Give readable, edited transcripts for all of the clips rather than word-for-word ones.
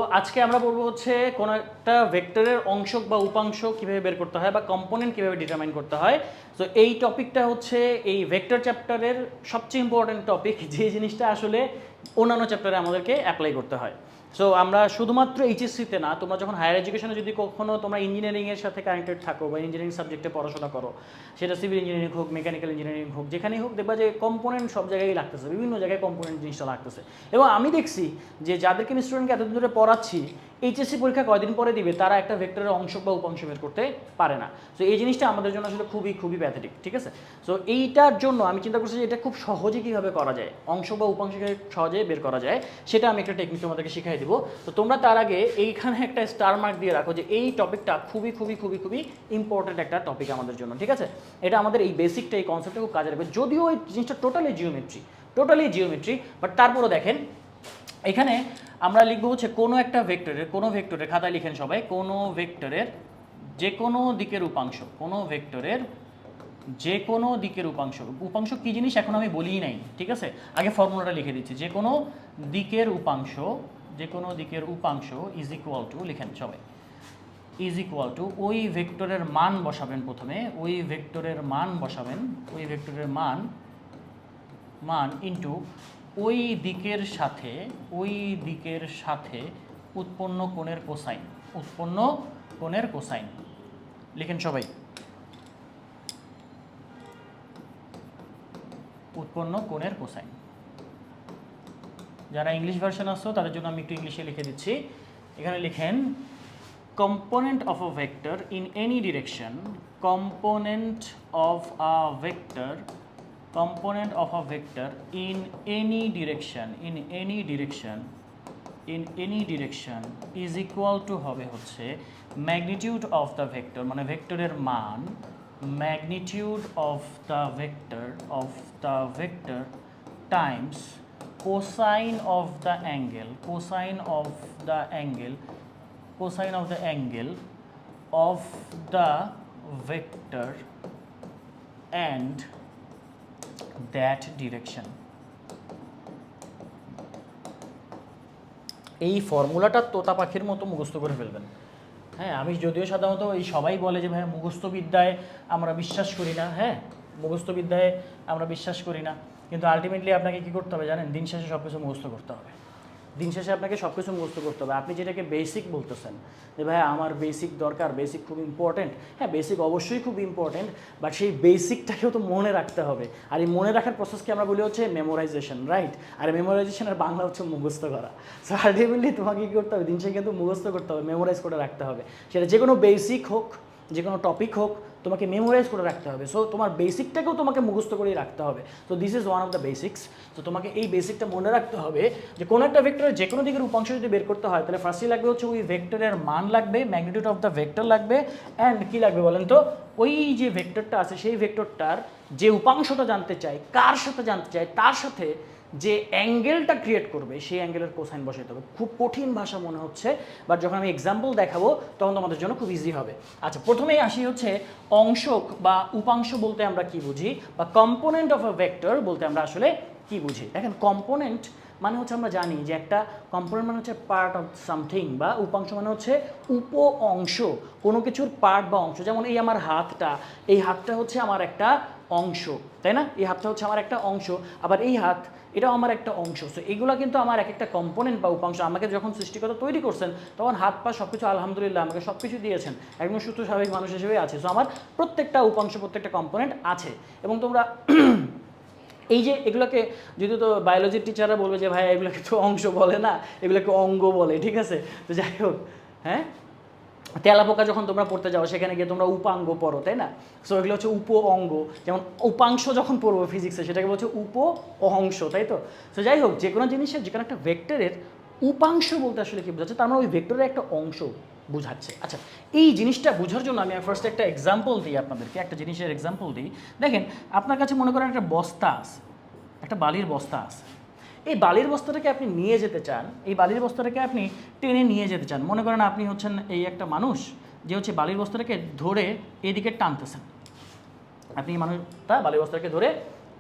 তো আজকে আমরা বলবো হচ্ছে কোনো একটা ভেক্টরের অংশক বা উপাংশ কিভাবে বের করতে হয় বা কম্পোনেন্ট কিভাবে ডিটারমাইন করতে হয়। তো এই টপিকটা হচ্ছে এই ভেক্টর চ্যাপ্টারের সবচেয়ে ইম্পর্টেন্ট টপিক, যে জিনিসটা আসলে অন্যান্য চ্যাপ্টারে আমাদেরকে অ্যাপ্লাই করতে হয়। সো আমরা শুধুমাত্র এইচএসসিতে না, তোমরা যখন হায়ার এডুকেশনে যদি কখনো তোমরা ইঞ্জিনিয়ারিংয়ের সাথে কানেক্টেড থাকো বা ইঞ্জিনিয়ারিং সাবজেক্টে পড়াশোনা করো, সেটা সিভিল ইঞ্জিনিয়ারিং হোক, মেকানিক্যাল ইঞ্জিনিয়ারিং হোক, যেখানেই হোক, দেখবা যে কম্পোনেন্ট সব জায়গায় লাগতেছে, বিভিন্ন জায়গায় কম্পোনেন্ট জিনিসটা লাগতেছে। এবং আমি দেখছি যে যাদেরকে আমি স্টুডেন্টকে এতদিন ধরে পড়াচ্ছি, এইচএসসি পরীক্ষা কয়দিন পরে দিবে, তারা একটা ভেক্টরের অংশক বা উপাংশ বের করতে পারে না। সো এই জিনিসটা আমাদের জন্য আসলে খুবই খুবই প্যাথেটিক, ঠিক আছে? সো এইটার জন্য আমি চিন্তা করছি যে এটা খুব সহজে কীভাবে করা যায়, অংশক বা উপাংশকে সহজে বের করা যায়, সেটা আমি একটা টেকনিক তোমাদেরকে শিখাই দেবো। তো তোমরা তার আগে এইখানে একটা স্টার মার্ক দিয়ে রাখো যে এই টপিকটা খুবই খুবই খুবই খুবই ইম্পর্টেন্ট একটা টপিক আমাদের জন্য, ঠিক আছে? এটা আমাদের এই বেসিকটা, এই কনসেপ্টটা খুব কাজে লাগবে। যদিও এই জিনিসটা টোটালি জিওমেট্রি, বাট তারপরও দেখেন এখানে আমরা লিখবো হচ্ছে কোনো একটা ভেক্টরের খাতায় লিখেন সবাই, কোনো ভেক্টরের যে কোনো দিকের উপাংশ, কোনো ভেক্টরের যে কোনো দিকের উপাংশ কী জিনিস এখন আমি বলিই নাই, ঠিক আছে? আগে ফর্মুলাটা লিখে দিচ্ছি। যে কোনো দিকের উপাংশ ইজ ইকুয়াল টু, লিখেন সবাই, ইজ ইকুয়াল টু ওই ভেক্টরের মান বসাবেন প্রথমে, ওই ভেক্টরের মান ইন্টু ওই দিকের সাথে উৎপন্ন কোণের কোসাইন, লিখেন সবাই, উৎপন্ন কোণের কোসাইন। যারা ইংলিশ ভার্সন আসছো তাদের জন্য আমি একটু ইংলিশে লিখে দিচ্ছি। এখানে লিখেন component of a vector in any direction, component of a vector in any direction is equal to হবে হচ্ছে magnitude of the vector, মানে ভেক্টরের মান, magnitude of the vector times cosine of the angle of the vector and that direction. এই ফর্মুলাটা তোতা পাখির মতো মুখস্থ করে ফেলবেন। হ্যাঁ, আমি যদিও সাধারণত এই সবাই বলে যে ভাই মুখস্থবিদ্যায় আমরা বিশ্বাস করি না, কিন্তু আলটিমেটলি আপনাকে কী করতে হবে জানেন? দিন শেষে সব কিছু মুখস্থ করতে হবে। আপনি যেটাকে বেসিক বলতেছেন যে ভাই আমার বেসিক দরকার, বেসিক খুব ইম্পর্টেন্ট, হ্যাঁ বেসিক অবশ্যই খুব ইম্পর্টেন্ট, বাট সেই বেসিকটাকেও তো মনে রাখতে হবে। আর এই মনে রাখার প্রসেসকে আমরা বলি হচ্ছে মেমোরাইজেশন, রাইট? আর মেমোরাইজেশনের বাংলা হচ্ছে মুখস্থ করা। সো আলটিমেটলি তোমাকে কী করতে হবে? দিন শেষে কিন্তু মুখস্থ করতে হবে, মেমোরাইজ করে রাখতে হবে। সেটা যে কোনো বেসিক হোক, যে কোনো টপিক হোক, তোমাকে মেমোরাইজ করে রাখতে হবে। সো তোমার বেসিকটাকেও তোমাকে মুখস্থ করেই রাখতে হবে। তো this is one of the basics. তো তোমাকে এই বেসিকটা মনে রাখতে হবে যে কোনো একটা ভেক্টরের যে কোনো দিকের উপাংশ যদি বের করতে হয়, তাহলে ফার্স্টলি লাগবে হচ্ছে ওই ভেক্টরের মান লাগবে, ম্যাগনিটিউড অফ দ্য ভেক্টর লাগবে, অ্যান্ড কী লাগবে বলেন তো? ওই যে ভেক্টরটা আছে সেই ভেক্টরটার যে উপাংশটা জানতে চাই, কার সাথে জানতে চাই, তার সাথে যে অ্যাঙ্গেলটা ক্রিয়েট করবে সেই অ্যাঙ্গেলের কোসাইন বসাইতে হবে। খুব কঠিন ভাষা মনে হচ্ছে, বাট যখন আমি এক্সাম্পল দেখাবো তখন তোমাদের জন্য খুব ইজি হবে। আচ্ছা, প্রথমেই আসি হচ্ছে অংশক বা উপাংশ বলতে আমরা কি বুঝি, বা কম্পোনেন্ট অফ আ ভেক্টর বলতে আমরা আসলে কি বুঝি। দেখেন, কম্পোনেন্ট মানে হচ্ছে আমরা জানি যে একটা কম্পোনেন্ট মানে হচ্ছে পার্ট অফ সামথিং, বা উপাংশ মানে হচ্ছে উপ অংশ, কোনো কিছুর পার্ট বা অংশ। যেমন এই আমার হাতটা, এই হাতটা হচ্ছে আমার একটা অংশ, তাই না? এই হাতটা হচ্ছে আমার একটা অংশ, আবার এই হাত এটাও আমার একটা অংশ। সো এগুলো কিন্তু আমার এক একটা কম্পোনেন্ট বা উপাংশ। আমাকে যখন সৃষ্টিকর্তা তৈরি করছেন তখন হাত পা সব কিছু আলহামদুলিল্লাহ আমাকে সব কিছু দিয়েছেন, একদম সুস্থ স্বাভাবিক মানুষ হিসেবে আছে। সো আমার প্রত্যেকটা উপাংশ, প্রত্যেকটা কম্পোনেন্ট আছে। এবং তোমরা এই যে এগুলোকে যদি তো বায়োলজির টিচাররা বলবে যে ভাই এগুলোকে তো অংশ বলে না, এগুলোকে অঙ্গ বলে, ঠিক আছে? তো যাই হোক, হ্যাঁ, তেলাপোকা যখন তোমরা পড়তে যাও সেখানে গিয়ে তোমরা উপাঙ্গ পড়ো, তাই না? সো এগুলো হচ্ছে উপ অঙ্গ। যেমন উপাংশ যখন পড়বো ফিজিক্সে সেটাকে বলছে উপ অংশ, তাই তো? সো যাই হোক, যে কোনো জিনিসের, যে কোনো একটা ভেক্টরের উপাংশ বলতে আসলে কি বোঝাচ্ছে? তার মানে ওই ভেক্টরের একটা অংশ বোঝাচ্ছে। আচ্ছা, এই জিনিসটা বোঝার জন্য আমি ফার্স্ট একটা এক্সাম্পল দিই আপনাদেরকে, একটা জিনিসের এক্সাম্পল দিই। দেখেন, আপনার কাছে মনে করেন একটা বস্তা আছে, একটা বালির বস্তা আছে। এই বালির বস্তাটাকে আপনি নিয়ে যেতে চান, এই বালির বস্তাটাকে আপনি টেনে নিয়ে যেতে চান। মনে করেন আপনি হচ্ছেন এই একটা মানুষ যে হচ্ছে বালির বস্তাটাকে ধরে এদিকে টানতেছেন। আপনি মানুষটা বালির বস্তাটাকে ধরে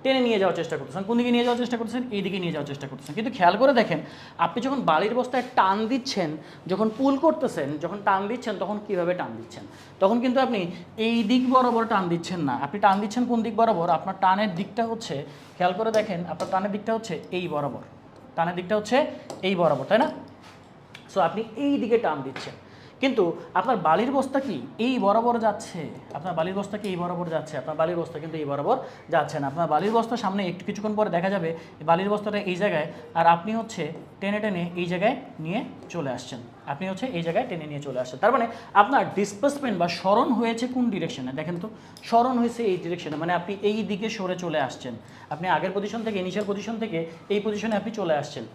টেনে নিয়ে যাওয়ার চেষ্টা করতেছেন। কোন দিকে নিয়ে যাওয়ার চেষ্টা করতেছেন? এই দিকে নিয়ে যাওয়ার চেষ্টা করতেছেন। কিন্তু খেয়াল করে দেখেন, আপনি যখন বালির বস্তায় টান দিচ্ছেন, যখন পুল করতেছেন, যখন টান দিচ্ছেন, তখন কিভাবে টান দিচ্ছেন? তখন কিন্তু আপনি এই দিক বরাবর টান দিচ্ছেন না, আপনি টান দিচ্ছেন কোন দিক বরাবর? আপনার টানের দিকটা হচ্ছে, খেয়াল করে দেখেন, আপনার টানের দিকটা হচ্ছে এই বরাবর, টানের দিকটা হচ্ছে এই বরাবর, তাই না? সো আপনি এই দিকে টান দিচ্ছেন, কিন্তু আপনার বালির বস্তা কি এই বরাবর যাচ্ছে? আপনার বালির বস্তা কি এই বরাবর যাচ্ছে? আপনার বালির বস্তা কিন্তু এই বরাবর যাচ্ছে না। আপনার বালির বস্তার সামনে একটু কিছুক্ষণ পরে দেখা যাবে বালির বস্তাটা এই জায়গায়, আর আপনি হচ্ছে টেনে টেনে এই জায়গায় নিয়ে চলে আসছেন। আপনি হচ্ছে এই জায়গায় টেনে নিয়ে চলে আসছেন। তার মানে আপনার ডিসপ্লেসমেন্ট বা সরণ হয়েছে কোন ডিরেকশনে? দেখেন তো, সরণ হয়েছে এই ডিরেকশনে, মানে আপনি এই দিকে সরে চলে আসছেন। আপনি আগের পজিশন থেকে, ইনিশিয়াল পজিশন থেকে এই পজিশনে আপনি চলে আসছেন।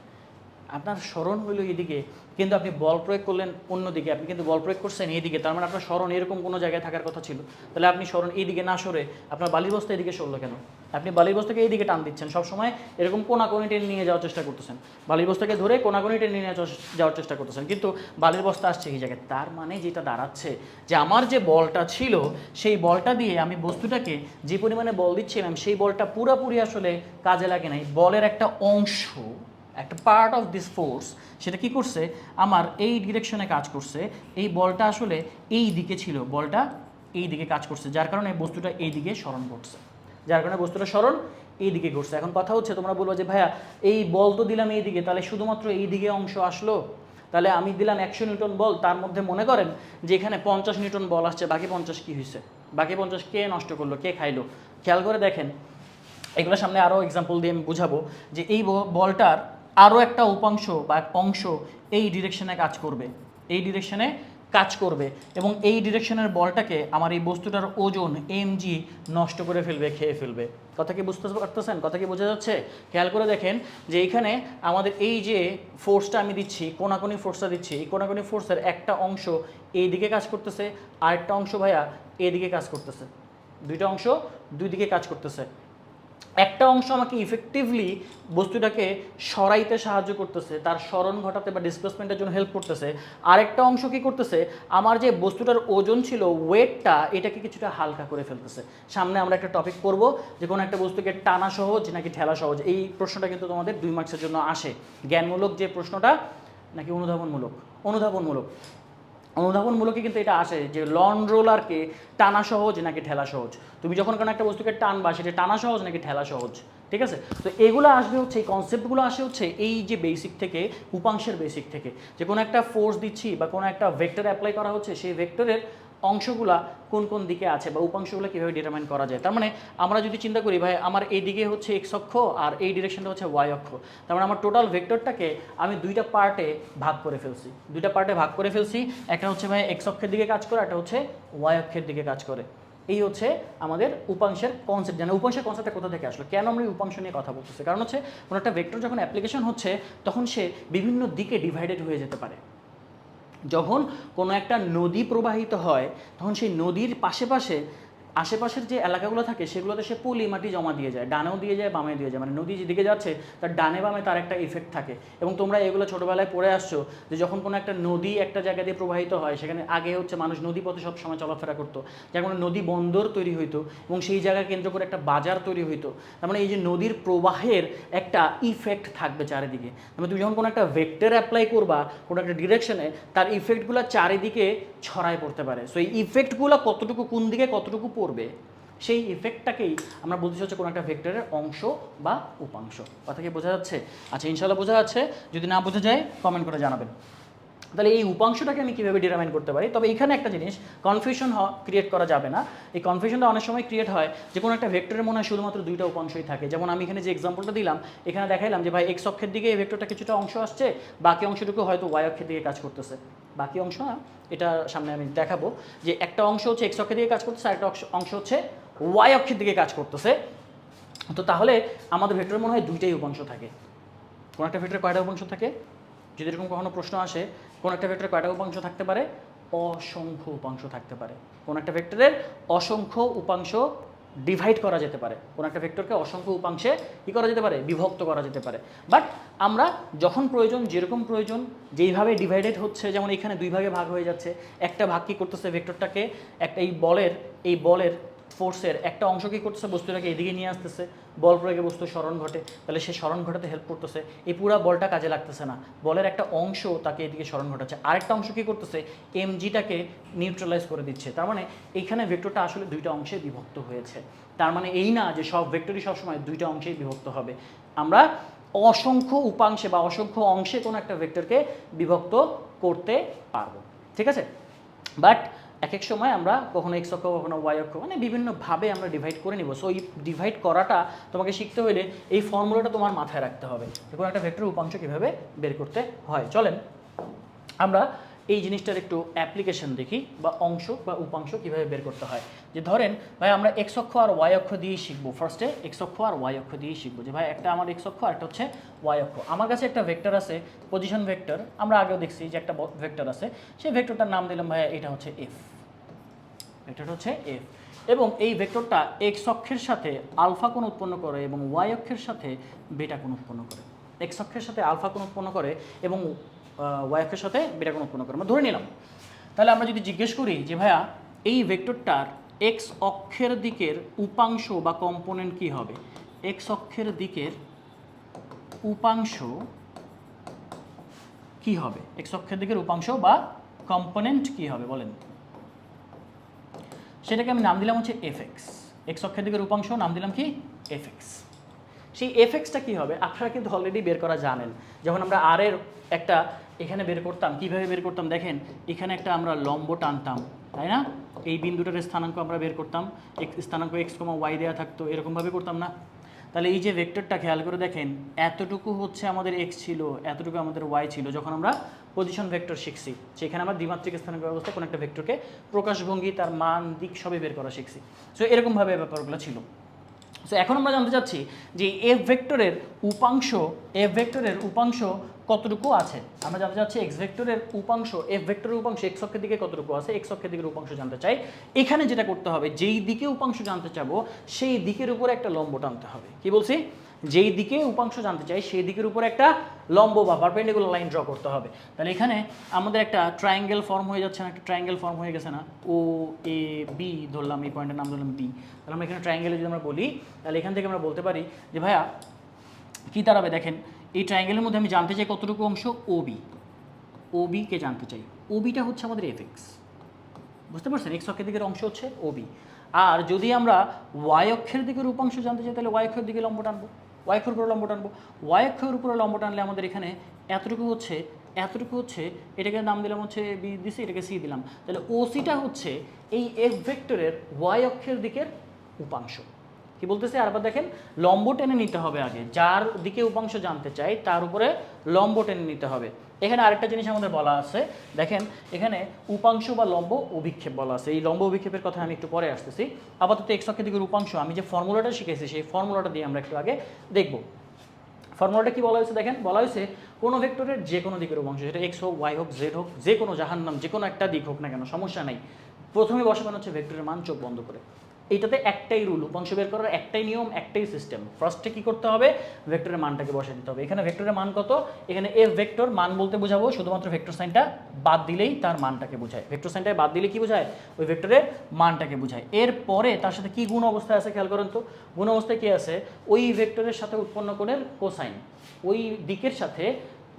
আপনার স্মরণ হইল এইদিকে, কিন্তু আপনি বল প্রয়োগ করলেন অন্যদিকে, আপনি কিন্তু বল প্রয়োগ করছেন এইদিকে। তার মানে আপনার স্মরণ এরকম কোনো জায়গায় থাকার কথা ছিল। তাহলে আপনি স্মরণ এইদিকে না সরে আপনার বালির বস্তা এদিকে সরলো কেন? আপনি বালির বস্তাকে এইদিকে টান দিচ্ছেন, সবসময় এরকম কোনাকুনি টেনে নিয়ে যাওয়ার চেষ্টা করতেছেন, বালির বস্তাকে ধরে কোনাকুনি টেনে নিয়ে যাওয়ার চেষ্টা করতেছেন, কিন্তু বালির বস্তা আসছে এই জায়গায়। তার মানে যেটা দাঁড়াচ্ছে যে আমার যে বলটা ছিল, সেই বলটা দিয়ে আমি বস্তুটাকে যে পরিমাণে বল দিচ্ছিলাম, সেই বলটা পুরোপুরি আসলে কাজে লাগে নাই। বলের একটা অংশ, একটা পার্ট অফ দিস ফোর্স, সেটা কি করছে? আমার এই ডিরেকশনে কাজ করছে। এই বলটা আসলে এই দিকে ছিল, বলটা এই দিকে কাজ করছে, যার কারণে বস্তুটা এই দিকে স্মরণ করছে, যার কারণে বস্তুটা স্মরণ এই দিকে ঘুরছে। এখন কথা হচ্ছে, তোমরা বলবো যে ভাইয়া এই বল তো দিলাম এই দিকে, তাহলে শুধুমাত্র এই দিকে অংশ আসলো? তাহলে আমি দিলাম 100 নিউটন বল, তার মধ্যে মনে করেন যে এখানে 50 নিউটন বল আসছে, বাকি 50 কি হয়েছে? বাকি 50 কে নষ্ট করলো, কে খাইলো? খেয়াল করে দেখেন, এগুলোর সামনে আরও এক্সাম্পল দিয়ে আমি বুঝাবো যে এই বলটার আরও একটা উপাংশ বা অংশ এই ডিরেকশনে কাজ করবে, এই ডিরেকশনে কাজ করবে, এবং এই ডিরেকশনের বলটাকে আমার এই বস্তুটার ওজন mg নষ্ট করে ফেলবে, খেয়ে ফেলবে। কথা কি বুঝতে পারতেছেন? কথা কি বোঝা যাচ্ছে? খেয়াল করে দেখেন যে এইখানে আমাদের এই যে ফোর্সটা আমি দিচ্ছি, কোনাকুনি ফোর্সটা দিচ্ছি, এই কোনাকুনি ফোর্সের একটা অংশ এই দিকে কাজ করতেছে, আরেকটা অংশ ভাইয়া এদিকে কাজ করতেছে। দুইটা অংশ দুই দিকে কাজ করতেছে। একটা অংশ আমাকে ইফেক্টিভলি বস্তুটাকে সরাইতে সাহায্য করতেছে, তার স্মরণ ঘটাতে বা ডিসপ্লেসমেন্টের জন্য হেল্প করতেছে। আরেকটা অংশ কি করতেছে? আমার যে বস্তুটার ওজন ছিল, ওয়েটটা, এটাকে কিছুটা হালকা করে ফেলতেছে। সামনে আমরা একটা টপিক করব যে কোনো একটা বস্তুকে টানা সহজ নাকি ঠেলা সহজ। এই প্রশ্নটা কিন্তু তোমাদের 2 মার্কসের জন্য আসে। জ্ঞানমূলক যে প্রশ্নটা নাকি অনুধাবনমূলক? অনুধাবনমূলক। অনুধাবনমূলকে কিন্তু এটা আসে যে লন রোলারকে টানা সহজ নাকি ঠেলা সহজ। তুমি যখন কোনো একটা বস্তুকে টানবা, সেটা টানা সহজ নাকি ঠেলা সহজ, ঠিক আছে? তো এগুলো আসবে হচ্ছে, এই কনসেপ্টগুলো আসে হচ্ছে এই যে বেসিক থেকে, উপাংশের বেসিক থেকে, যে কোনো একটা ফোর্স দিচ্ছি বা কোনো একটা ভেক্টর অ্যাপ্লাই করা হচ্ছে, সেই ভেক্টরের অংশগুলা কোন কোন দিকে আছে বা উপাংশগুলো কীভাবে ডিটারমাইন করা যায়। তার মানে আমরা যদি চিন্তা করি ভাই, আমার এই দিকে হচ্ছে এক্স অক্ষ আর এই ডিরেকশনটা হচ্ছে ওয়াই অক্ষ, তার মানে আমার টোটাল ভেক্টরটাকে আমি দুইটা পার্টে ভাগ করে ফেলছি, দুইটা পার্টে ভাগ করে ফেলছি। একটা হচ্ছে ভাই এক্স অক্ষের দিকে কাজ করে, একটা হচ্ছে ওয়াই অক্ষের দিকে কাজ করে। এই হচ্ছে আমাদের উপাংশের কনসেপ্ট। জানা উপাংশের কনসেপ্টটা কোথা থেকে আসলো, কেন আমরা এই উপাংশ নিয়ে কথা বলতেছি? কারণ হচ্ছে কোনো একটা ভেক্টর যখন অ্যাপ্লিকেশন হচ্ছে, তখন সে বিভিন্ন দিকে ডিভাইডেড হয়ে যেতে পারে। যখন কোনো একটা নদী প্রবাহিত হয়, তখন সেই নদীর আশেপাশের যে এলাকাগুলো থাকে, সেগুলোতে সে পলি মাটি জমা দিয়ে যায়, ডানেও দিয়ে যায়, বামে দিয়ে যায়। মানে নদী যেদিকে যাচ্ছে তার ডানে বামে তার একটা ইফেক্ট থাকে। এবং তোমরা এগুলো ছোটোবেলায় পড়ে আসছো যে যখন কোনো একটা নদী একটা জায়গা দিয়ে প্রবাহিত হয়, সেখানে আগে হচ্ছে মানুষ নদীপথে সবসময় চলাফেরা করতো, যার কোনো নদী বন্দর তৈরি হইতো এবং সেই জায়গায় কেন্দ্র করে একটা বাজার তৈরি হইতো। তার মানে এই যে নদীর প্রবাহের একটা ইফেক্ট থাকবে চারিদিকে। মানে তুমি যখন কোনো একটা ভেক্টর অ্যাপ্লাই করবা কোনো একটা ডিরেকশনে, তার ইফেক্টগুলো চারিদিকে ছড়ায় পড়তে পারে। সো এই ইফেক্টগুলো কতটুকু কোন দিকে কতটুকু পড়বে, সেই ইফেক্টটাকেই আমরা বলতে হচ্ছে কোনো একটা ভেক্টরের অংশ বা উপাংশ। কথা কি বোঝা যাচ্ছে? আচ্ছা, ইনশাল্লাহ বোঝা যাচ্ছে। যদি না বোঝা যায় কমেন্ট করে জানাবেন। তাহলে এই উপাংশটাকে আমি কীভাবে ডিটারমাইন করতে পারি? তবে এখানে একটা জিনিস, কনফিউশন ক্রিয়েট করা যাবে না। এই কনফিউশনটা অনেক সময় ক্রিয়েট হয় যে কোনো একটা ভেক্টরের মনে হয় শুধুমাত্র দুইটা উপাংশই থাকে। যেমন আমি এখানে যে এক্সাম্পলটা দিলাম, এখানে দেখাইলাম যে ভাই এক্স অক্ষের দিকে এই ভেক্টরটা কিছুটা অংশ আসছে, বাকি অংশটুকু হয়তো ওয়াই অক্ষের দিকে কাজ করতেছে। বাকি অংশ না, এটা সামনে আমি দেখাবো যে একটা অংশ হচ্ছে এক্স অক্ষের দিকে কাজ করতেছে, আর একটা অংশ হচ্ছে ওয়াই অক্ষের দিকে কাজ করতেছে। তো তাহলে আমাদের ভেক্টরের মনে হয় দুইটাই উপাংশ থাকে। কোনো একটা ভেক্টরে কয়টা উপাংশ থাকে? যদি এরকম কখনো প্রশ্ন আসে, কোন একটা ভেক্টরে কয়টা উপাংশ থাকতে পারে? অসংখ্য উপাংশ থাকতে পারে। কোন একটা ভেক্টরের অসংখ্য উপাংশ ডিভাইড করা যেতে পারে। কোন একটা ভেক্টরকে অসংখ্য উপাংশে কী করা যেতে পারে? বিভক্ত করা যেতে পারে। বাট আমরা যখন প্রয়োজন, যেরকম প্রয়োজন, যেইভাবে ডিভাইডেড হচ্ছে, যেমন এখানে দুই ভাগে ভাগ হয়ে যাচ্ছে, একটা ভাগ কী করতেছে ভেক্টরটাকে, একটা এই বলের ফোর্সের একটা অংশ কী করতেছে, বস্তুটাকে এদিকে নিয়ে আসতেছে, বল প্রয়োগে বস্তু স্মরণ ঘটে, তাহলে সে স্মরণ ঘটাতে হেল্প করতেছে, এই পুরা বলটা কাজে লাগতেছে না, বলের একটা অংশ তাকে এদিকে স্মরণ ঘটাচ্ছে, আরেকটা অংশ কী করতেছে, এমজিটাকে নিউট্রালাইজ করে দিচ্ছে। তার মানে এইখানে ভেক্টরটা আসলে দুইটা অংশে বিভক্ত হয়েছে। তার মানে এই না যে সব ভেক্টরই সবসময় দুইটা অংশেই বিভক্ত হবে, আমরা অসংখ্য উপাংশে বা অসংখ্য অংশে কোনো একটা ভেক্টরকে বিভক্ত করতে পারবো, ঠিক আছে। বাট এক এক সময় আমরা কখনো এক্স অক্ষ কখনো ওয়াই অক্ষ মানে বিভিন্নভাবে আমরা ডিভাইড করে নিব। সো এই ডিভাইড করাটা তোমাকে শিখতে হলে এই ফর্মুলাটা তোমার মাথায় রাখতে হবে, কোনো একটা ভেক্টর উপাংশ কীভাবে বের করতে হয়। চলেন আমরা এই জিনিসটার একটু অ্যাপ্লিকেশন দেখি, বা অংশ বা উপাংশ কীভাবে বের করতে হয়। যে ধরেন ভাই আমরা এক্স অক্ষ আর ওয়াই অক্ষ দিয়েই শিখবো, ফার্স্টে এক্স অক্ষ আর ওয়াই অক্ষ দিয়েই শিখবো। যে ভাই একটা আমার এক্স অক্ষ আর একটা হচ্ছে ওয়াই অক্ষ, আমার কাছে একটা ভেক্টর আছে পজিশন ভেক্টর, আমরা আগেও দেখছি যে একটা ভেক্টর আছে, সেই ভেক্টরটার নাম দিলাম ভাই এটা হচ্ছে এফ, ভেক্টরটা হচ্ছে এফ, এবং এই ভেক্টরটা এক্স অক্ষের সাথে আলফা কোণ উৎপন্ন করে এবং ওয়াই অক্ষের সাথে বেটা কোণ উৎপন্ন করে। এক্স অক্ষের সাথে আলফা কোণ উৎপন্ন করে এবং ওয়াই অক্ষের সাথে বেটা কোণ উৎপন্ন করে, আমরা ধরে নিলাম। তাহলে আমরা যদি জিজ্ঞেস করি যে ভাইয়া এই ভেক্টরটার এক্স অক্ষের দিকের উপাংশ বা কম্পোনেন্ট কি হবে, এক্স অক্ষের দিকের উপাংশ কি হবে, এক্স অক্ষের দিকের উপাংশ বা কম্পোনেন্ট কি হবে বলেন, সেটাকে আমি নাম দিলাম হচ্ছে এফ এক্স। এক্স অক্ষের দিকের উপাংশ নাম দিলাম কি এফ এক্স। সেই এফ এক্সটা কী হবে আপনারা কিন্তু অলরেডি বের করা জানেন, যখন আমরা আর এর একটা এখানে বের করতাম, কীভাবে বের করতাম দেখেন, এখানে একটা আমরা লম্ব টানতাম, তাই না, এই বিন্দুটার স্থানাঙ্ক আমরা বের করতাম, স্থানাঙ্ক এক্স কমা ওয়াই দেওয়া থাকতো, এরকমভাবে করতাম না। তাহলে এই যে ভেক্টরটা খেয়াল করে দেখেন, এতটুকু হচ্ছে আমাদের এক্স ছিল, এতটুকু আমাদের ওয়াই ছিল, যখন আমরা পজিশন ভেক্টর শিখছি সেখানে আমরা দ্বিমাত্রিক স্থানাঙ্ক ব্যবস্থা কোনো একটা ভেক্টরকে প্রকাশভঙ্গি তার মান দিক সবই বের করা শিখছি। সো এরকমভাবে ব্যাপারগুলো ছিল। সো এখন আমরা জানতে চাচ্ছি যে এফ ভেক্টরের উপাংশ কতটুকু আছে। আমরা জানতে চাচ্ছি এক্স ভেক্টরের উপাংশ, এফ ভেক্টরের উপাংশ এক্স অক্ষের দিকে কতটুকু আছে, এক্স অক্ষের দিকের উপাংশ জানতে চাই। এখানে যেটা করতে হবে, যেই দিকে উপাংশ জানতে চাবো সেই দিকের উপরে একটা লম্ব টানতে হবে। কি বলছি, যেই দিকে উপাংশ জানতে চাই সেই দিকের উপরে একটা লম্ব বা পারপেন্ডিকুলার লাইন ড্র করতে হবে। তাহলে এখানে আমাদের একটা ট্রায়াঙ্গেল ফর্ম হয়ে যাচ্ছে না, একটা ট্রায়াঙ্গেল ফর্ম হয়ে গেছে না, ও এ বি ধরলাম, এই পয়েন্টের নাম ধরলাম বি। তাহলে আমরা এখানে ট্রায়াঙ্গেলে যদি আমরা বলি, তাহলে এখান থেকে আমরা বলতে পারি যে ভাইয়া কী দাঁড়াবে, দেখেন এই ট্রায়াঙ্গেলের মধ্যে আমি জানতে চাই কতটুকু অংশ ওবিকে জানতে চাই, ওবিটা হচ্ছে আমাদের এফ এক্স, বুঝতে পারছেন, এক্স অক্ষের দিকের অংশ হচ্ছে ওবি। আর যদি আমরা ওয়াই অক্ষের দিকের উপাংশ জানতে চাই তাহলে ওয়াই অক্ষের দিকে লম্ব টানবো, ওয়াই অক্ষের উপরে লম্ব টানবো, ওয়াই অক্ষের উপরে লম্ব টানলে আমাদের এখানে এতটুকু হচ্ছে, এটাকে নাম দিলাম হচ্ছে বি দিছি, এটাকে সি দিলাম, তাহলে ওসিটা হচ্ছে এই এফ ভেক্টরের ওয়াই অক্ষের দিকের উপাংশ। কি বলতেছে আরেকবার দেখেন, লম্ব টেনে নিতে হবে আগে, যার দিকে উপাংশ জানতে চাই তার উপরে লম্ব টেনে নিতে হবে। এখানে আরেকটা জিনিস আমাদের বলা আছে, দেখেন এখানে উপাংশ বা লম্ব অভিক্ষেপ বলা আছে, এই লম্ব অভিক্ষেপের কথা আমি একটু পরে আসতেছি। আপাতত এক্স অক্ষের দিকের উপাংশ আমি যে ফর্মুলাটা শিখেছি সেই ফর্মুলাটা দিয়ে আমরা একটু আগে দেখব। ফর্মুলাটা কি বলা হয়েছে দেখেন, বলা হয়েছে কোনো ভেক্টরের যে কোনো দিকের উপাংশ, সেটা এক্স হোক ওয়াই হোক জেড হোক, যে কোনো জাহান্নাম যে কোনো একটা দিক হোক না কেন সমস্যা নাই, প্রথমে বসাবেন হচ্ছে ভেক্টরের মান চোখ বন্ধ করে। এইটাতে একটাই রুল, উপাংশ বের করার একটাই নিয়ম, একটাই সিস্টেম। ফার্স্টে কি করতে হবে, ভেক্টরের মানটাকে বসাই দিতে হবে। এখানে ভেক্টরের মান কত, এখানে এফ ভেক্টর মান বলতে বোঝাবো শুধুমাত্র ভেক্টর সাইনটা বাদ দিলেই তার মানটাকে বোঝায়, ভেক্টর সাইনটা বাদ দিলে কি বোঝায়, ওই ভেক্টরের মানটাকে বোঝায়। এরপরে তার সাথে কি গুণ অবস্থায় আছে খেয়াল করেন তো, গুণ অবস্থায় কি আছে, ওই ভেক্টরের সাথে উৎপন্ন কোণের কোসাইন, ওই দিকের সাথে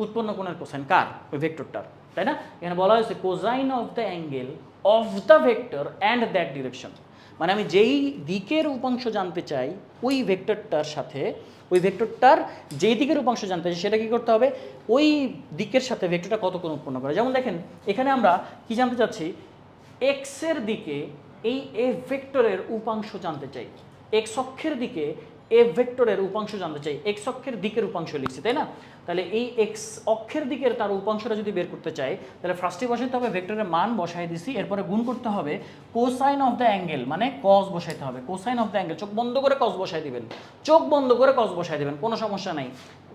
উৎপন্ন কোণের কোসাইন কার, ওই ভেক্টরটার, তাই না। এখানে বলা হয়েছে cosine of the angle of the vector and that direction, মানে আমি যেই দিকের উপাংশ জানতে চাই ওই ভেক্টরটার সাথে, ওই ভেক্টরটার যেই দিকের উপাংশ জানতে চাই সেটা কী করতে হবে, ওই দিকের সাথে ভেক্টরটা কত কোণ উৎপন্ন করে। যেমন দেখেন এখানে আমরা কি জানতে চাচ্ছি, এক্সের দিকে এই এফ ভেক্টরের উপাংশ জানতে চাই, এক্স অক্ষের দিকে এফ ভেক্টরের উপাংশ জানতে চাই, এক্স অক্ষের দিকের উপাংশ লিখছি তাই না। তাহলে এই এক্স অক্ষের দিকের তার উপাংশটা যদি বের করতে চাই তাহলে ফার্স্টে বসাইতে হবে ভেক্টরের মান বসাই দিছি, এরপরে গুণ করতে হবে কোসাইন অফ দ্য অ্যাঙ্গেল, মানে কস বসাইতে হবে, কোসাইন অফ দ্য অ্যাঙ্গেল, চোখ বন্ধ করে কস বসাই দিবেন, চোখ বন্ধ করে কস বসাই দেবেন, কোনো সমস্যা নাই,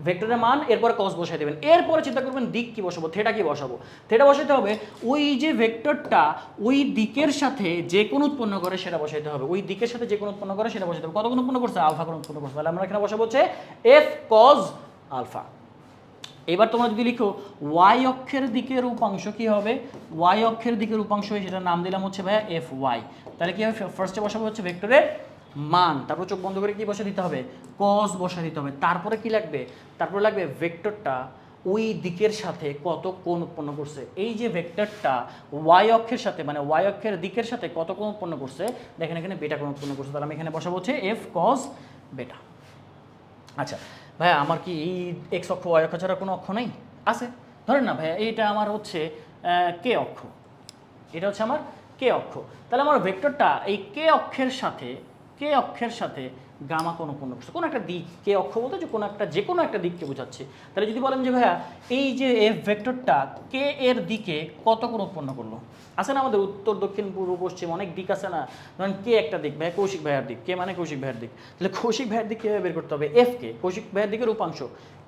ভেক্টরের মান এরপরে কস বসাই দেবেন। এরপরে চিন্তা করবেন দিক কি বসাবো, থেটা কি বসাবো, থেটা বসাইতে হবে ওই যে ভেক্টরটা ওই দিকের সাথে যে কোণ উৎপন্ন করে সেটা বসাইতে হবে, ওই দিকের সাথে যে কোণ উৎপন্ন করে সেটা বসাইতে হবে, কত কোণ উৎপন্ন করছে, আলফা কোণ উৎপন্ন করছে, তাহলে আমরা এখানে বসাবো হচ্ছে এফ কজ আলফা। এবার তোমরা যদি লিখো ওয়াই অক্ষের দিকের উপাংশ কি হবে, ওয়াই অক্ষের দিকের উপাংশ সেটার নাম দিলাম হচ্ছে ভাইয়া এফ ওয়াই। তাহলে কি হবে, ফার্স্টে বসাবো হচ্ছে ভেক্টরের মান, তারপর চোখ বন্ধ করে কি বসে দিতে হবে, কস বসা দিতে হবে। তারপরে কি লাগবে, তারপরে লাগবে ভেক্টরটা ওই দিকের সাথে কত কোণ উৎপন্ন করছে। এই যে ভেক্টরটা ওয়াই অক্ষের সাথে মানে ওয়াই অক্ষের দিকের সাথে কত কোণ উৎপন্ন করছে, দেখেন এখানে বেটা কোণ উৎপন্ন করছে, তাহলে আমি এখানে বসাবো হচ্ছে এফ কস বেটা। আচ্ছা ভাইয়া আমার কি এই এক্স অক্ষ ওয়াই অক্ষ ছাড়া কোনো অক্ষ নেই? আছে। ধরেন না ভাইয়া এইটা আমার হচ্ছে কে অক্ষ, এটা হচ্ছে আমার কে অক্ষ। তাহলে আমার ভেক্টরটা এই কে অক্ষের সাথে গামা কোণ উৎপন্ন করছে, কোনো একটা দিক। কে অক্ষ বলতে যে কোনো একটা, যে কোনো একটা দিককে বোঝাচ্ছে। তাহলে যদি বলেন যে ভাইয়া এই যে এফ ভেক্টরটা কে এর দিকে কত কোণ উৎপন্ন করলো, আছে না আমাদের উত্তর দক্ষিণ পূর্ব পশ্চিম অনেক দিক আছে না, ধরেন কে একটা দিক, ভাইয়া কৌশিক ভাইয়ার দিক, কে মানে কৌশিক ভাইয়ার দিক। তাহলে কৌশিক ভাইয়ার দিক কীভাবে বের করতে হবে, এফ কে কৌশিক ভাইয়ার দিকের উপাংশ,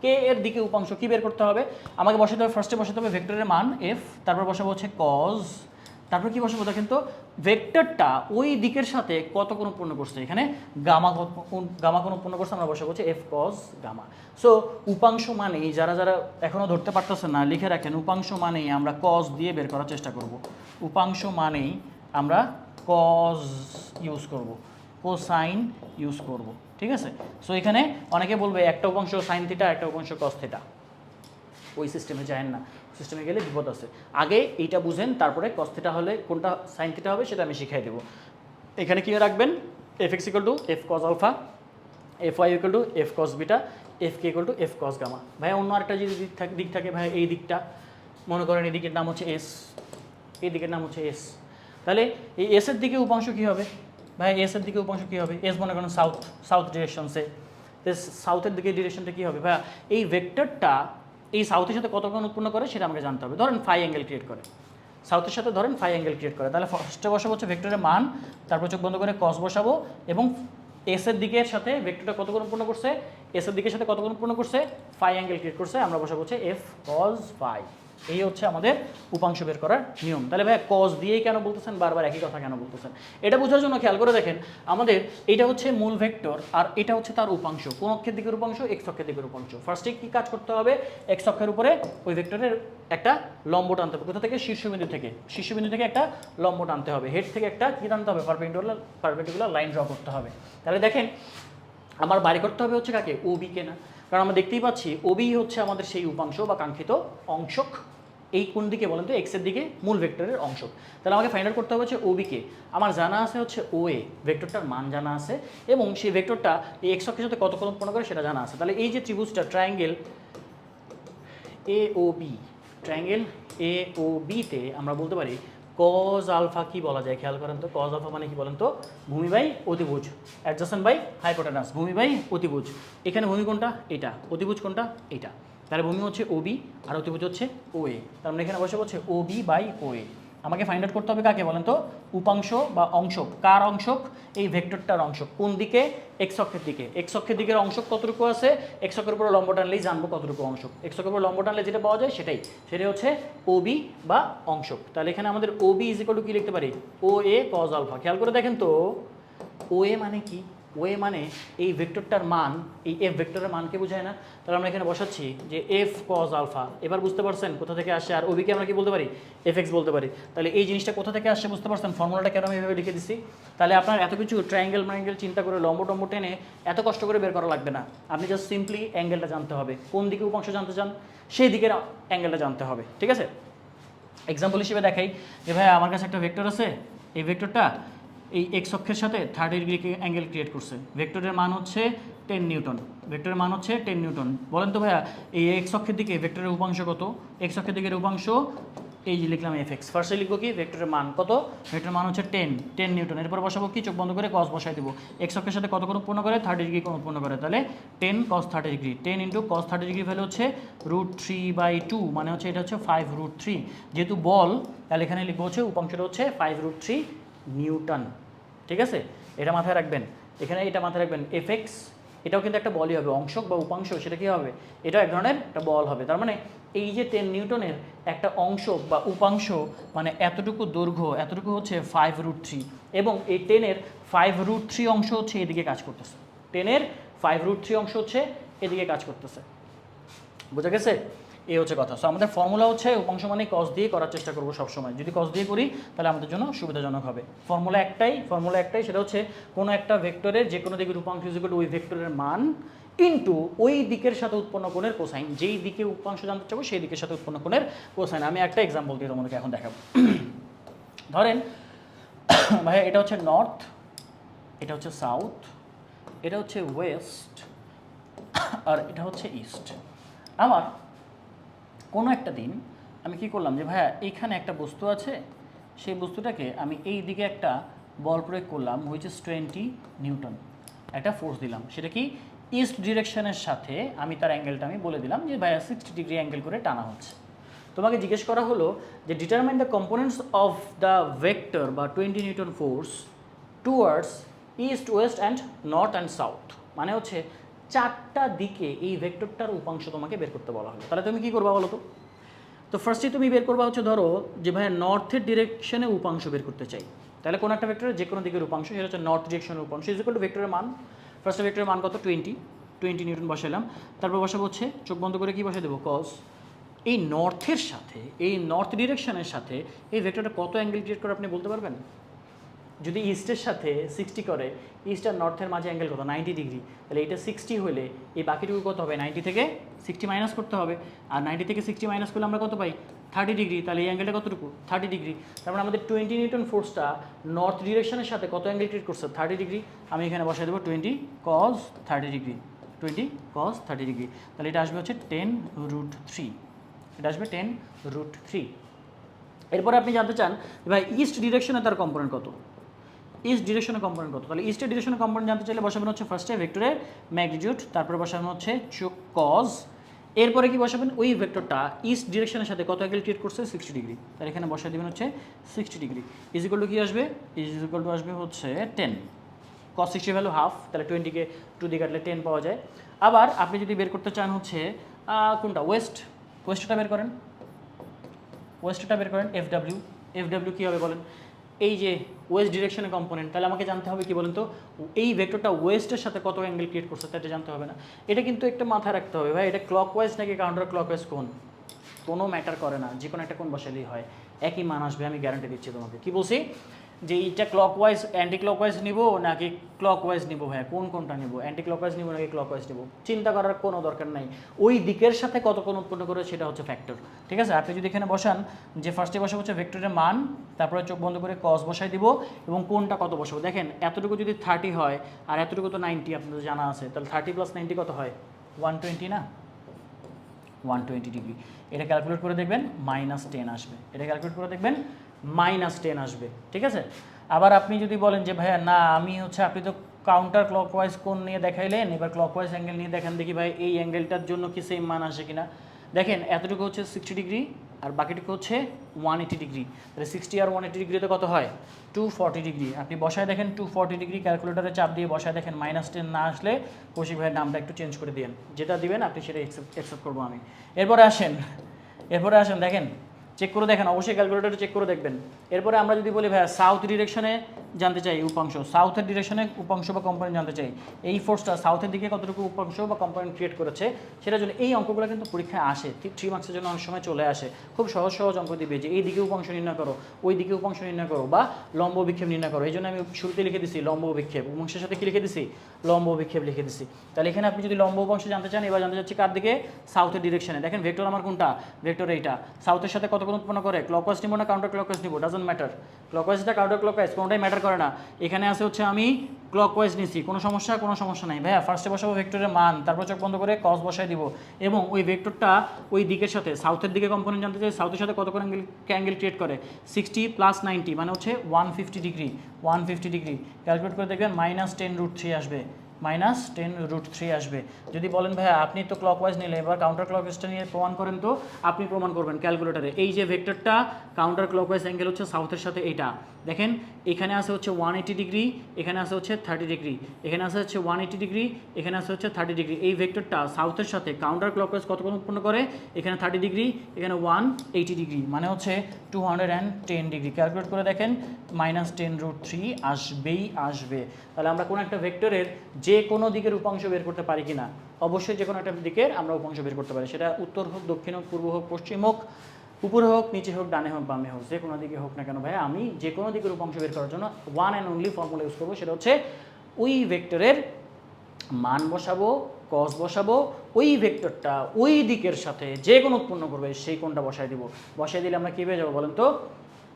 কে এর দিকে উপাংশ কি বের করতে হবে, আমাকে বসাতে হবে, ফার্স্টে বসাতে হবে ভেক্টরের মান এফ, তারপর বসাবো হচ্ছে কজ, তারপর কি বসাবো দেখেন তো, ভেক্টরটা ওই দিকের সাথে কত কোণ উৎপন্ন করছে, এখানে গামা কোণ উৎপন্ন করছে, আমরা বসাবো হচ্ছে এফ কজ গামা। সো উপাংশ মানেই, যারা যারা এখনো ধরতে পারতেছে না লিখে রাখেন, উপাংশ মানেই আমরা কজ দিয়ে বের করার চেষ্টা করব। উপাংশ মানেই আমরা কজ ইউজ করব, কোসাইন ইউজ করব, ঠিক আছে। সো এখানে অনেকে বলবে একটা উপাংশ সাইন থিটা, একটা উপাংশ কস থিটা, ওই সিস্টেমে যায় না, সিস্টেমে গেলে বিপদ আছে। আগে এইটা বুঝেন, তারপরে কস থিটা হলে কোনটা সাইন থিটা হবে সেটা আমি শিখাই দেবো। এখানে কী রাখবেন, F X equal to F cos alpha, F Y equal to F cos beta, F K equal to F cos gamma. ভাই অন্য আরেকটা যদি দিক থাকে ভাই, এই দিকটা মনে করেন এই দিকের নাম হচ্ছে এস, এই দিকের নাম হচ্ছে এস, তাহলে এই এসের দিকে উপাংশ কী হবে ভাই, এসের দিকে উপাংশ কী হবে, এস মনে করেন সাউথ ডিরেকশনসে, সাউথের দিকে ডিরেকশনটা কী হবে ভাইয়া, এই ভেক্টরটা এই সাউথের সাথে কত কোণ উৎপন্ন করে সেটা আমাকে জানতে হবে। ধরেন ফাই অ্যাঙ্গেল ক্রিয়েট করে, সাউথের সাথে ধরেন ফাই অ্যাঙ্গেল ক্রিয়েট করে, তাহলে ফার্স্টে বসাবো হচ্ছে ভেক্টরের মান, তারপর চোখ বন্ধ করে কস বসাবো, এবং এসের দিকের সাথে ভেক্টরটা কত কোণ উৎপন্ন করছে, এসের দিকের সাথে কত কোণ উৎপন্ন করছে, ফাই অ্যাঙ্গেল ক্রিয়েট করছে, আমরা বসাবো হচ্ছে এফ কজ ফাই। এই হচ্ছে আমাদের উপাংশ বের করার নিয়ম। তাহলে ভাই কজ দিয়েই কেন বলতেছেন, বারবার একই কথা কেন বলতেছেন, এটা বোঝার জন্য খেয়াল করে দেখেন, আমাদের এটা হচ্ছে মূল ভেক্টর আর এটা হচ্ছে তার উপাংশ, কোন অক্ষের দিকের উপাংশ, এক্স অক্ষের দিকের উপাংশ। ফার্স্টে কি কাজ করতে হবে, এক্স অক্ষের উপরে ওই ভেক্টরের একটা লম্ব টানতে হবে, কোথা থেকে, শীর্ষবিন্দু থেকে একটা লম্ব টানতে হবে, হেড থেকে একটা কি টানতে হবে, পারপেন্ডিকুলার লাইন ড্র করতে হবে। তাহলে দেখেন আমার বাড়ি করতে হবে হচ্ছে কাকে, ওবি কে না, কারণ আমরা দেখতেই পাচ্ছি ওবি হচ্ছে আমাদের সেই উপাংশ বা কাঙ্ক্ষিত অংশক। এই কোন দিকে বলেন তো, এক্সের দিকে মূল ভেক্টরের অংশ। তাহলে আমাকে ফাইন্ড আউট করতে হবে হচ্ছে ওবিকে। আমার জানা আছে হচ্ছে ও এ, ভেক্টরটার মান জানা আছে, এবং সেই ভেক্টরটা এই এক্স অক্ষের সাথে কত কোণ উৎপন্ন করে সেটা জানা আছে। তাহলে এই যে ত্রিভুজটা triangle A O B, triangle A O বিতে আমরা বলতে পারি কজ আলফা কি বলা যায়, খেয়াল করেন তো, কজ আলফা মানে কি বলেন তো, ভূমি বাই অতিভুজ, অ্যাডজাসেন্ট বাই হাইপোটেনাস, ভূমি বাই অতিভুজ। এখানে ভূমি কোনটা, এটা, অতিভুজ কোনটা, এটা। তাহলে ভূমি হচ্ছে ওবি আর অতিভুজ হচ্ছে ও এ, তার মানে এখানে বসে হচ্ছে ওবি বাই ও এ। আমাকে ফাইন্ড আউট করতে হবে কাকে বলেন তো, উপাংশ বা অংশক, কার অংশক, এই ভেক্টরটার অংশক, কোন দিকে, এক্স অক্ষের দিকে। এক্স অক্ষের দিকের অংশক কতটুকু আছে, এক্স অক্ষের উপরে লম্ব টানলেই জানবো কতটুকু অংশক, এক্স অক্ষের উপরে লম্ব টানলে যেটা পাওয়া যায় সেটাই হচ্ছে ওবি বা অংশক। তাহলে এখানে আমাদের ওবি ইজ ইকুয়াল টু কি লিখতে পারি, ও এ কজ আলফা। খেয়াল করে দেখেন তো, ও এ মানে কি, ও এ মানে এই ভেক্টরটার মান, এই এফ ভেক্টরের মানকে বোঝায় না। তাহলে আমরা এখানে বসাচ্ছি যে এফ কজ আলফা। এবার বুঝতে পারছেন কোথা থেকে আসে, আর ওবিকে আমরা কি বলতে পারি, এফ এক্স বলতে পারি। তাহলে এই জিনিসটা কোথা থেকে আসছে বুঝতে পারছেন, ফর্মুলাটা কেন আমি এভাবে লিখে দিচ্ছি। তাহলে আপনার এত কিছু ট্রায়াঙ্গেল ম্যাঙ্গেল চিন্তা করে লম্ব টম্ব টেনে এত কষ্ট করে বের করা লাগবে না, আপনি জাস্ট সিম্পলি অ্যাঙ্গেলটা জানতে হবে, কোন দিকে উপাংশ জানতে চান সেই দিকের অ্যাঙ্গেলটা জানতে হবে, ঠিক আছে। এক্সাম্পল হিসেবে দেখাই যে ভাই আমার কাছে একটা ভেক্টর আছে, এই ভেক্টরটা এই এক্স অক্ষের সাথে 30 ডিগ্রি অ্যাঙ্গেল ক্রিয়েট করছে, ভেক্টরের মান হচ্ছে 10 নিউটন, ভেক্টরের মান হচ্ছে 10 নিউটন। বলেন তো ভাইয়া এই এক্স অক্ষের দিকে ভেক্টরের উপাংশ কত, এক্স অক্ষের দিকের উপাংশ এই যে লিখলাম এফ এক্স, ফার্স্টে লিখবো কি ভেক্টরের মান কত, ভেক্টরের মান হচ্ছে 10 নিউটন। এরপর বসাবো কি, চোখ বন্ধ করে কস বসাই দেবো, এক্স অক্ষের সাথে কত কোণ উৎপন্ন করে, 30 ডিগ্রি কোণ উৎপন্ন করে, তাহলে 10 cos 30 degree, 10 into cos 30 degree value হচ্ছে √3/2, মানে হচ্ছে এটা হচ্ছে 5√3। যেহেতু বল তাহলে এখানে লিখবো হচ্ছে উপাংশটা হচ্ছে 5√3 নিউটন, ঠিক আছে। এটা মাথায় রাখবেন, এখানে এটা মাথায় রাখবেন, এফ এক্স এটাও কিন্তু একটা বলই হবে, অংশক বা উপাংশ সেটা কী হবে, এটাও এক ধরনের একটা বল হবে। তার মানে এই যে 10 নিউটনের একটা অংশক বা উপাংশ মানে এতটুকু দৈর্ঘ্য, এতটুকু হচ্ছে 5√3, এবং এই 10-এর 5√3 অংশ হচ্ছে এদিকে কাজ করতেছে, 10-এর 5√3 অংশ হচ্ছে এদিকে কাজ করতেছে, বোঝা গেছে। এই হচ্ছে কথা। সো আমাদের ফর্মুলা হচ্ছে উপাংশ মানে কস দিয়ে করার চেষ্টা করবো সবসময়। যদি কস দিয়ে করি তাহলে আমাদের জন্য সুবিধাজনক হবে। ফর্মুলা একটাই, সেটা হচ্ছে কোনো একটা ভেক্টরের যে কোনো দিকের উপাংশ ইজ ইকুয়াল টু ওই ভেক্টরের মান ইন্টু ওই দিকের সাথে উৎপন্ন কোণের কোসাইন। যেই দিকে উপাংশ জানতে চাবো সেই দিকের সাথে উৎপন্ন কোণের কোসাইন। আমি একটা এক্সাম্পল দিয়ে তোমাদেরকে এখন দেখাবো। ধরেন ভাই এটা হচ্ছে নর্থ, এটা হচ্ছে সাউথ, এটা হচ্ছে ওয়েস্ট, আর এটা হচ্ছে ইস্ট। আমার কোনো একটা দিন আমি কি করলাম যে ভাইয়া এইখানে একটা বস্তু আছে, সেই বস্তুটাকে আমি এই দিকে একটা বল প্রয়োগ করলাম, হুইচ ইজ 20 নিউটন, একটা ফোর্স দিলাম। সেটা কি ইস্ট ডিরেকশনের সাথে আমি তার অ্যাঙ্গেলটা আমি বলে দিলাম যে ভাইয়া 60 ডিগ্রি অ্যাঙ্গেল করে টানা হচ্ছে। তোমাকে জিজ্ঞেস করা হলো যে determine the components of the vector বা 20 Newton force towards east, West and north and south. মানে হচ্ছে চারটা দিকে এই ভেক্টরটার উপাংশ তোমাকে বের করতে বলা হলো। তাহলে তুমি কী করবা বলো তো? তো ফার্স্টে তুমি বের করবা হচ্ছে ধরো যে ভাইয়া নর্থের ডিরেকশনে উপাংশ বের করতে চাই। তাহলে কোনো একটা ভেক্টরের যে কোনো দিকের উপাংশ, সেটা হচ্ছে নর্থ ডিরেকশনের উপাংশ ইজ ইকুয়াল টু ভেক্টরের মান। ফার্স্টে ভেক্টরের মান কত? 20 নিউটন বসাইলাম। তারপর বসাবো হচ্ছে চোখ বন্ধ করে কি বসাই দেবো? কস। এই নর্থের সাথে, এই নর্থ ডিরেকশনের সাথে এই ভেক্টরটা কত অ্যাঙ্গেল ক্রিয়েট করে আপনি বলতে পারবেন? যদি ইস্টের সাথে 60 করে, ইস্ট আর নর্থের মাঝে অ্যাঙ্গেল কত? 90 ডিগ্রি। তাহলে এটা 60 হলে এই বাকিটুকু কত হবে? 90 থেকে 60 মাইনাস করতে হবে। আর 90 থেকে 60 মাইনাস করলে আমরা কত পাই? 30 ডিগ্রি। তাহলে এই অ্যাঙ্গেলটা কতটুকু? 30 ডিগ্রি। তারপরে আমাদের 20 নিউটন ফোর্সটা নর্থ ডিরেকশনের সাথে কত অ্যাঙ্গেল ক্রিয়েট করছে? 30 ডিগ্রি। আমি এখানে বসাই দেবো 20 cos 30 ডিগ্রি, 20 cos 30 ডিগ্রি। তাহলে এটা আসবে হচ্ছে 10√3, এটা আসবে 10√3। এরপরে আপনি জানতে চান ভাই ইস্ট ডিরেকশনে তার কম্পোনেন্ট কত? ইস্ট ডিরেকশনের কম্পোনেন্ট কত? তাহলে ইস্টের ডিরেকশনের কম্পোনেন্ট জানতে চাইলে বসাবেন হচ্ছে ফার্স্টে ভেক্টরের ম্যাগনিটিউড, তারপরে বসাবেন হচ্ছে কজ, এরপরে কি বসাবেন? ওই ভেক্টরটা ইস্ট ডিরেকশনের সাথে কত অ্যাঙ্গেল ক্রিয়েট করছে? 60 ডিগ্রি। তাহলে এখানে বসাই দেবেন হচ্ছে 60 ডিগ্রি। ইজ ইকুয়াল টু কি আসবে? ইজ ইকুয়াল টু আসবে হচ্ছে 10। cos 60 ভ্যালু হাফ, তাহলে 20-কে 2 দিয়ে কাটলে 10 পাওয়া যায়। আবার আপনি যদি বের করতে চান হচ্ছে কোনটা? ওয়েস্টটা বের করেন, ওয়েস্টটা বের করেন। এফডব্লিউ কী হবে বলেন? এই যে ওয়েস্ট ডিরেকশনের কম্পোনেন্ট, তাহলে আমাকে জানতে হবে কি বলেন তো, এই ভেক্টরটা ওয়েস্টের সাথে কত অ্যাঙ্গেল ক্রিয়েট করছে তাই জানতে হবে না? এটা কিন্তু একটা মাথায় রাখতে হবে ভাই, এটা ক্লকওয়াইজ নাকি কাউন্টার ক্লকওয়াইজ কোণ কোনো ম্যাটার করে না, যে কোনো একটা কোণ বসালেই হয়, একই মান আসবে, আমি গ্যারান্টি দিচ্ছি তোমাকে। কি বলছি? যে এইটা ক্লকওয়াইজ অ্যান্টি ক্লকওয়াইজ নিব নাকি ক্লকওয়াইজ নিব, ভাই কোনটা নিব? অ্যান্টি ক্লকওয়াইজ নিব নাকি ক্লকওয়াইজ নিব? চিন্তা করার কোনো দরকার নাই, ওই দিকের সাথে কত কোণ উৎপন্ন করে সেটা হচ্ছে ফ্যাক্টর। ঠিক আছে? আপনি যদি এখানে বসান যে ফার্স্টে বসাবো হচ্ছে ভেক্টরের মান, তারপরে চোখ বন্ধ করে কস বসাই দিব এবং কোনটা কত বসাবো। দেখেন এতটুকু যদি 30 হয় আর এতটুকু তো 90 আপনাদের জানা আছে, তাহলে 30 + 90 কত হয়? 120 না? 120 ডিগ্রি। এটা ক্যালকুলেট করে দেখবেন -10 আসবে, এটা ক্যালকুলেট করে দেখবেন -10 আসবে। ঠিক আছে? আবার আপনি যদি বলেন যে ভাইয়া না আমি হচ্ছে, আপনি তো কাউন্টার ক্লকওয়াইজ কোণ নিয়ে দেখাইলেন, এবার ক্লকওয়াইজ অ্যাঙ্গেল নিয়ে দেখেন দেখি ভাই এই অ্যাঙ্গেলটার জন্য কি সেম মান আসে কিনা। দেখেন এতটুকু হচ্ছে 60 ডিগ্রি আর বাকিটুকু হচ্ছে 180 ডিগ্রি। তাহলে 60 আর 180 ডিগ্রিতে কত হয়? 240 ডিগ্রি। আপনি বসায় দেখেন 240 ডিগ্রি, ক্যালকুলেটারে চাপ দিয়ে বসায় দেখেন -10 না আসলে কৌশিক ভাইয়ের নামটা একটু চেঞ্জ করে দিন, যেটা দিবেন আপনি সেটা অ্যাকসেপ্ট করবো আমি। এরপরে আসেন দেখেন, চেক করে দেখেন, অবশ্যই ক্যালকুলেটরে চেক করে দেখবেন। এরপরে আমরা যদি বলি ভাইয়া সাউথ ডিরেকশনে জানতে চাই উপাংশ, সাউথের ডিরেকশনে উপাংশ বা কম্পোনেন্ট জানতে চাই, এই ফোর্সটা সাউথের দিকে কতটুকু উপাংশ বা কম্পোনেন্ট ক্রিয়েট করেছে সেটার জন্য এই অঙ্কগুলো কিন্তু পরীক্ষায় আসে, ঠিক 3 মার্কসের জন্য অনেক সময় চলে আসে। খুব সহজ অঙ্ক দিবে যে এই দিকে উপাংশ নির্ণয় করো, ওই দিকে উপাংশ নির্ণয় করো বা লম্ব বিক্ষেপ নির্ণয় করো। এই জন্য আমি শুরুতে লিখে দিছি লম্ব বিক্ষেপ, উপাংশের সাথে কি লিখে দিছি? লম্ব বিক্ষেপ লিখে দিছি। তাহলে এখানে আপনি যদি লম্ব উপাংশ জানতে চান, এবার জানতে চাচ্ছি কার দিকে? সাউথের ডিরেকশনে। দেখেন ভেক্টর আমার কোনটা? ভেক্টর এইটা। সাউথের সাথে কত কোণ উৎপন্ন করে? ক্লকওয়াইজ নিব না কাউন্টার ক্লকওয়াইজ নিব? ডাজন্ট ম্যাটার, ক্লকওয়াইজটা কাউন্টার ক্লকওয়াইজ কোনোটাই ম্যাটার করে না। এখানে আছে হচ্ছে আমি ক্লকওয়াইজ নিছি, কোনো সমস্যা নাই ভাইয়া। ফার্স্টে বসাবো ভেক্টরের মান, তারপর চোখ বন্ধ করে কস বসাই দিব এবং ওই ভেক্টরটা ওই দিকের সাথে, সাউথের দিকে কম্পোনেন্ট জানতে চাই, সাউথের সাথে কত কোণ অ্যাঙ্গেল ক্রিয়েট করে? 60 + 90 মানে হচ্ছে 150 ডিগ্রি। 150 ডিগ্রি ক্যালকুলেট করে দেখবেন -10√3 আসবে, -10√3 আসবে। যদি বলেন ভাইয়া আপনি তো ক্লকওয়াইজ নিলে, এবার কাউন্টার ক্লকওয়াইজটা নিয়ে প্রমাণ করেন, তো আপনি প্রমাণ করবেন ক্যালকুলেটারে। এই যে ভেক্টরটা কাউন্টার ক্লকওয়াইজ অ্যাঙ্গেল হচ্ছে সাউথের সাথে এইটা। দেখেন এখানে আছে হচ্ছে 180 ডিগ্রি, এখানে আছে হচ্ছে 30 ডিগ্রি, এখানে আছে হচ্ছে 180 ডিগ্রি, এখানে আছে হচ্ছে 30 ডিগ্রি। এই ভেক্টরটা সাউথের সাথে কাউন্টার ক্লকওয়াইজ কত কোণ উৎপন্ন করে? এখানে 30 ডিগ্রি, এখানে 180 ডিগ্রি, মানে হচ্ছে 210 ডিগ্রি। ক্যালকুলেট করে দেখেন -10√3 আসবেই আসবে। তাহলে আমরা কোনো একটা ভেক্টরের যে কোনো দিকের উপাংশ বের করতে পারি কিনা? অবশ্যই যে কোনো একটা দিকের আমরা উপাংশ বের করতে পারি, সেটা উত্তর হোক, দক্ষিণ হোক, পূর্ব হোক, পশ্চিম হোক, উপরে হোক, নিচে হোক, ডানে হোক, বামে হোক, যে কোনো দিকে হোক না কেন ভাই, আমি যে কোনো দিকের উপাংশ বের করার জন্য one and only formula use করবো, সেটা হচ্ছে ওই ভেক্টরের মান বসাবো, কস বসাবো, ওই ভেক্টরটা ওই দিকের সাথে যে কোনো উৎপন্ন করবে সেই কোণটা বসাই দিব। বসাই দিলে আমরা কী পেয়ে যাবো বলেন তো?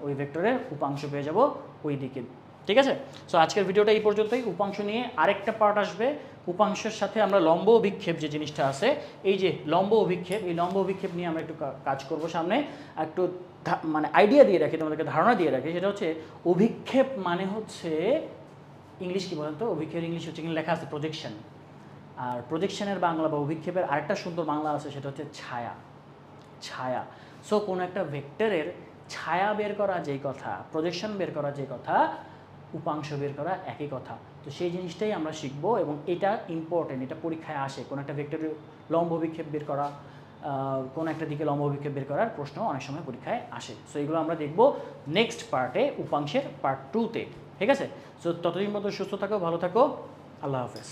ওই ভেক্টরের উপাংশ পেয়ে যাবো ওই দিকে। ঠিক আছে? সো আজকের ভিডিওটা এই পর্যন্তই। উপাংশ নিয়ে আরেকটা পার্ট আসবে। উপাংশের সাথে আমরা লম্ব অভিক্ষেপ যে জিনিসটা আছে, এই যে লম্ব অভিক্ষেপ, এই লম্ব অভিক্ষেপ নিয়ে আমরা একটু কাজ করব সামনে। একটু মানে আইডিয়া দিয়ে রাখি, তোমাদেরকে ধারণা দিয়ে রাখি, সেটা হচ্ছে অভিক্ষেপ মানে হচ্ছে, ইংলিশ কি বলেন তো? অভিক্ষেপ ইংলিশ হচ্ছে, কিন্তু লেখা আছে প্রজেকশন। আর প্রজেকশনের বাংলা বা অভিক্ষেপের আরেকটা সুন্দর বাংলা আছে, সেটা হচ্ছে ছায়া। ছায়া। সো কোনো একটা ভেক্টরের ছায়া বের করা যেই কথা, প্রজেকশন বের করা যেই কথা, উপাংশ বের করা একই কথা। তো সেই জিনিসটাই আমরা শিখব, এবং এটা ইম্পর্টেন্ট, এটা পরীক্ষায় আসে। কোনো একটা ভেক্টরের লম্ব অভিক্ষেপ বের করা, কোনো একটা দিকে লম্ব অভিক্ষেপ বের করার প্রশ্ন অনেক সময় পরীক্ষায় আসে। সো এগুলো আমরা দেখব নেক্সট পার্টে, উপাংশের পার্ট 2-তে। ঠিক আছে? সো ততদিন মতো সুস্থ থাকো, ভালো থাকো, আল্লাহ হাফেজ।